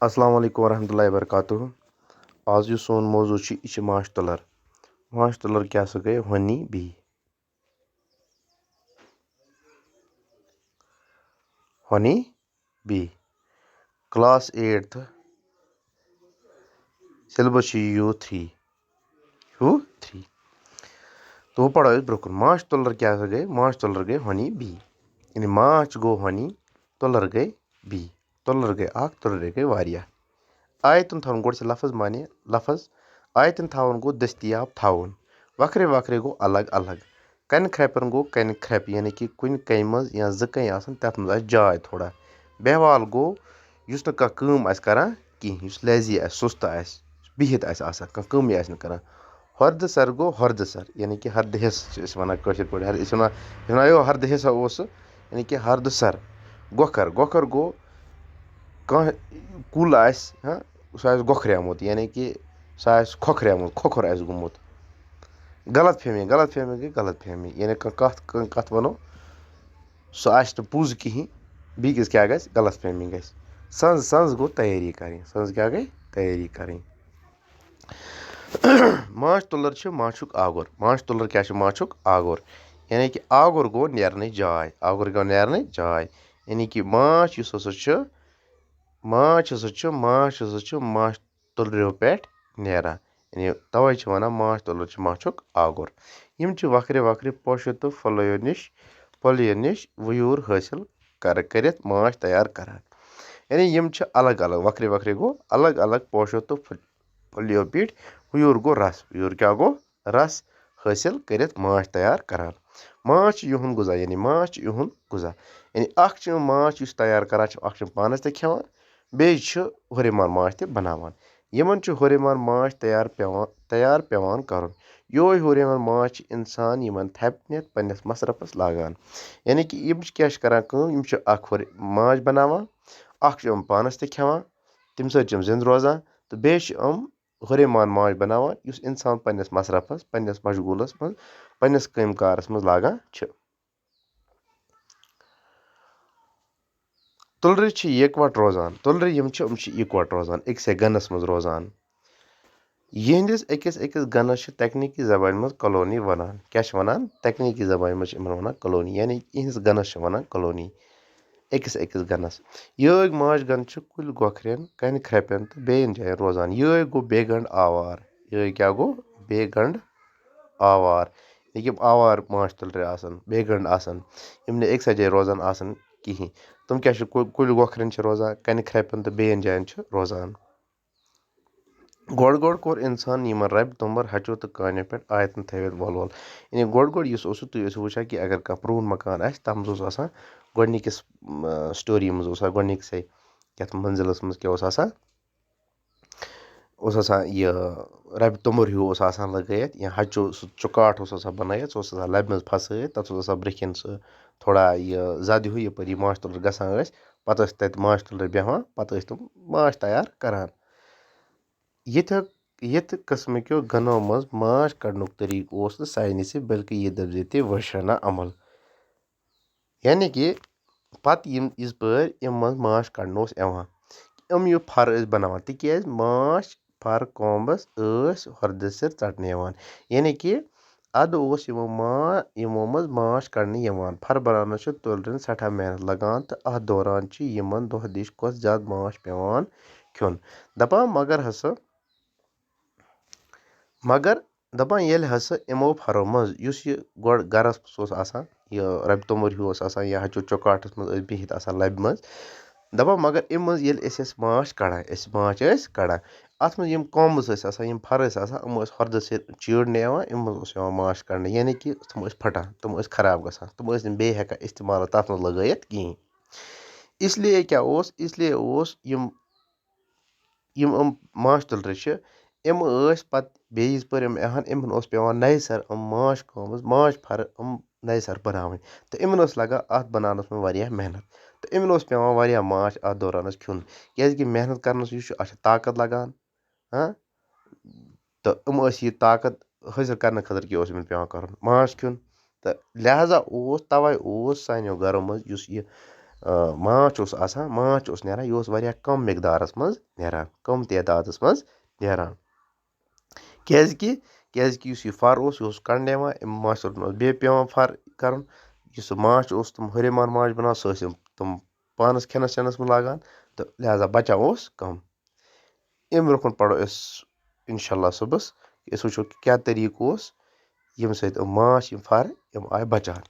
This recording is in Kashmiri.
السلام علیکم ورحمۃ اللہ وبرکاتہ آز یُس سون موضوع چھُ یہِ چھُ مانچھ تُلر مانچھ تُلر کیاہ سا گٔے ہونی بی ہونی بی क्लास 8th सिलेबस چھُ U3 तो वो पढ़ो ब्रोकन मांछ तुलर क्या गए मांछ तुलर गए हनी बी यानी मांछ गो हनी तुलर गए बी तुलर गए आख तुलर गए वारिया आयतन थावन गोड से लफ्ज माने लफ्ज आयतन थावन गो दस्तियाब थावन वखरे वखरे गो अलग अलग कन ख्रेपन गो कन ख्रेप यानी कि कुन कई मज या ज कई आसन तथ मज जाय थोड़ा बेहवाल गो युस न कह काम आस करान कि युस लेजी आस सुस्त आस बिहित आस आसान कह काम आस न करान हर्द सर गो हर्द सर यानी कि हर्द हिस वन कशर पे हर्द हिसा उस यानी कि हर्द सर गोखर गोखर गो कह कुल आस सह आस गोखरियामुत यानी कि सह आस खोखरियामुत खोखर आस गुमुत गलत फहमी गई गलत फहमी यानी कथ वनो सह आस न पुज कहीं बीकिस क्या गस गलत फहमी गस संज संज गो तैयारी करें संज क्या गई तैयारी करें मांछ तुलर छ मांछुक आगुर मांछ तुलर क्या छ मांछुक आगुर यानी कि आगुर गो नेरने जाय आगुर गो नेरने जाय यानी कि मांछ युस हसा छ मांछ तुलरियों पेट नेरा यानी तवे छ वनान मांछ तुलर छ मांछुक आगुर यम छ वखरे वखरे पोशो तो फलियो निश वयूर हासिल करित मांछ तैयार करान यानी यम छ अलग अलग वखरे वखरे गो अलग अलग पोशो तो फलियो पीठ वयूर गो रस वयूर क्या गो रस हासिल करित मांछ तैयार करान मांछ युहुन गुजा यानी मांछ युहुन गुजा यानी अख छ मांछ युस तैयार करान छ अख छ पानस ते खेवान बे छ हुरेमान मांछ ते बनावान यमन छ हुरेमान मांछ तैयार पेवान करन योय हुरेमान मांछ इंसान यमन थपनित पन्नस मसरफस लागान यानी कि यम क्या छ करान काम यम छ अख मांछ बनावान अख छ यम पानस ते खेवान तम सत छ जिंद रोजान तो बे छ यम हुरेमान मांछ बनावान युस इंसान पन्नस मसरफस पन्नस मशगूलस मज पन्नस कामकारस मज लागान छ तुलर छ इकवट रोजान तुलर यम छ इकवट रोजान अकसे गनस मज रोजान यहंदिस अकिस गनस छ तकनीकी जबान मज कॉलोनी वनान क्या छ वनान तकनीकी जबान मज इमन वनान कॉलोनी यानी इहंस गनस छ वनान कॉलोनी अकिस गनस ये मांछ गन छ कुल गोखरेन कन ख्रेपन तो बेन जायन रोजान ये गो बेगंड आवार ये क्या गो बेगंड आवार यम आवार मांछ तुलर आसन बेगंड आसन यम ने एक जाय रोजान आसन कहीं तुम क्या कुल गोखरेन छ रोजान कन ख्रेपन तो बेन जायन छ रोजान गोड़ गोड़ कोर इंसान यमन रब तुमर हचो तो कानो पे आयतन थवित वल वल यानी गोड़ गोड़ युस तुम वुचा कि अगर कह प्रून मकान आस तम मज आसान गोडनिकिस स्टोरी मज गोडनिकसे यथ मंजिलस मज क्या आसान यह रब तुमर हूँ आसान लगत या हचो चुकाट आसान बनायत सह आसान लबि मज फसत तथ आसान ब्रिखन सह थोड़ा यह जद हूँ यपर मांछ तुलर गसान पत तत मांछ तुलर बेहान पत तुम मांछ तैयार करान यथ किस्म क्यों गनों मज मांछ कड़नुक तरीक ओस न साइंस बल्कि यह दपजे ते वशाना अमल यानी कि पत इस पर यम मज मांछ कड़न यम यह फर बनावान तिक मांछ फर कोम्बस हरद सिर चटने यानी कि अद यमो मज मांछ कड़न फर बनानस तुलरन सठा मेहनत लगान तो अत दौरान यमन दह दिश कस ज्यादा मांछ पेवान खुन दपान मगर दपान येल हसा यमो फरो मज युस यह गोड़ गरस आसान यह रब तुमर हूँ आसान या हचो चौकाटस मज बिहित आसान लबि मज दपान मगर अम मज येल मांछ कड़ान अत मज यम कोम्बस आसान यम फर आसान यम हरद सिर चीरने यम मज मांछ कड़न यानी कि तुम फटान तुम खराब गसान तुम बे हेकान इस्तेमाल तथ मज लगत कहीं इसलिए क्या इसलिए यम मांछ तुलर यम पत बेस पर यहान यमन पेवान नए सर मांछ कोम्बस मांछ फर नए सर बनावन तो यमन लगा अत बनानस में वारिया मेहनत तो यमन पेवान वारिया मांछ अत दौरान खुन क्या मेहनत करनस अत ताकत लगान तो यह ताकत हासिल करने खतर क्या पेवान कर मांछ खुन तो लिहाजा तवे सानो घरों मज ماچھ اوس آسان ماچھ اوس نیران یہِ اوس واریاہ کَم مٮ۪قدارَس منٛز نیران کَم تعدادَس منٛز نیران کیٛازِکہِ یُس یہِ فَر اوس یہِ اوس کَنڈٕ یِوان اَمہِ ماچھِ منٛز بیٚیہِ پٮ۪وان فَر کَرُن یُس سُہ ماچھ اوس تِم ہُریمان ماچھ بَناوان سُہ ٲسۍ تِم پانَس کھٮ۪نَس چٮ۪نَس منٛز لاگان تہٕ لہذا بَچان اوس کَم اَمہِ برونٛہہ کُن پَرو أسۍ اِنشاء اللہ صُبحَس أسۍ وٕچھو کہِ کیٛاہ طٔریٖقہٕ اوس ییٚمہِ سۭتۍ یِم ماچھ یِم فَر یِم آے بَچان